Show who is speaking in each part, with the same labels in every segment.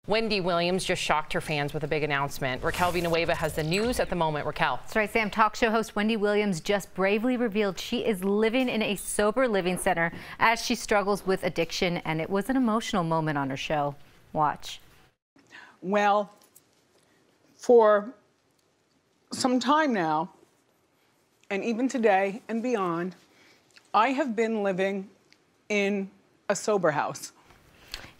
Speaker 1: Wendy Williams just shocked her fans with a big announcement. Raquel Villanueva has the news at the moment. Raquel.
Speaker 2: That's right, Sam. Talk show host Wendy Williams just bravely revealed she is living in a sober living center as she struggles with addiction, and it was an emotional moment on her show. Watch.
Speaker 3: Well, for some time now, and even today and beyond, I have been living in a sober house.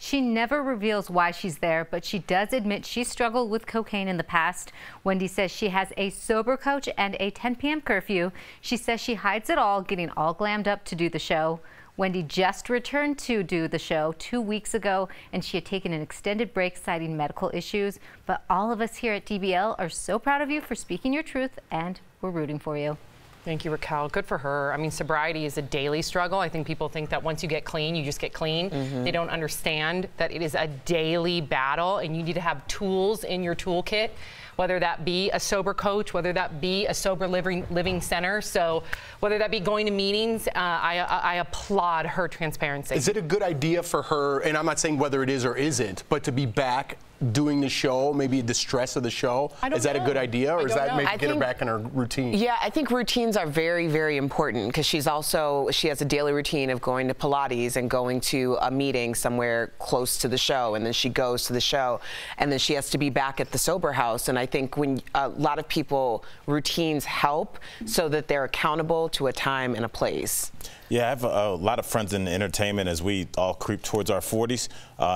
Speaker 2: She never reveals why she's there, but she does admit she struggled with cocaine in the past. Wendy says she has a sober coach and a 10 p.m. curfew. She says she hides it all, getting all glammed up to do the show. Wendy just returned to do the show 2 weeks ago, and she had taken an extended break citing medical issues. But all of us here at DBL are so proud of you for speaking your truth, and we're rooting for you.
Speaker 1: Thank you, Raquel. Good for her. I mean, sobriety is a daily struggle. I think people think that once you get clean, you just get clean. They don't understand that it is a daily battle, and you need to have tools in your toolkit, whether that be a sober coach, whether that be a sober living center. So whether that be going to meetings, I applaud her transparency.
Speaker 4: Is it a good idea for her, and I'm not saying whether it is or isn't, but to be back doing the show, maybe the stress of the show? Is that a good idea, or is that maybe get her back in her routine?
Speaker 5: Yeah, I think routines are very, very important, because she has a daily routine of going to Pilates and going to a meeting somewhere close to the show, and then she goes to the show, and then she has to be back at the sober house. And I think when a lot of people, routines help so that they're accountable to a time and a place.
Speaker 6: Yeah, I have a lot of friends in entertainment as we all creep towards our 40s,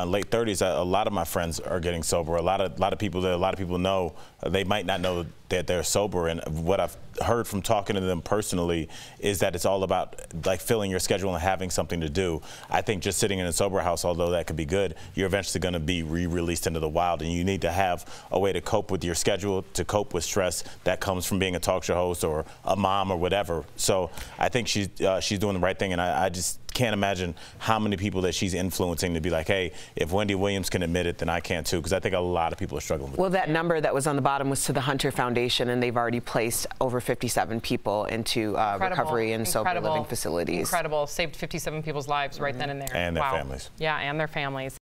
Speaker 6: late 30s. A lot of my friends are getting sober. A lot of people know, they might not know that they're sober. And what I've heard from talking to them personally is that it's all about like filling your schedule and having something to do. I think just sitting in a sober house, although that could be good, you're eventually going to be re-released into the wild, and you need to have a way to cope with your schedule, to cope with stress that comes from being a talk show host or a mom or whatever. So I think she's doing the right thing, and I just can't imagine how many people that she's influencing to be like, hey, if Wendy Williams can admit it, then I can too, because I think a lot of people are struggling with it.
Speaker 5: Well, that number that was on the bottom was to the Hunter Foundation, and they've already placed over 57 people into recovery and sober living facilities.
Speaker 1: Incredible. Saved 57 people's lives right then and there.
Speaker 6: And their families.
Speaker 1: Yeah, and their families.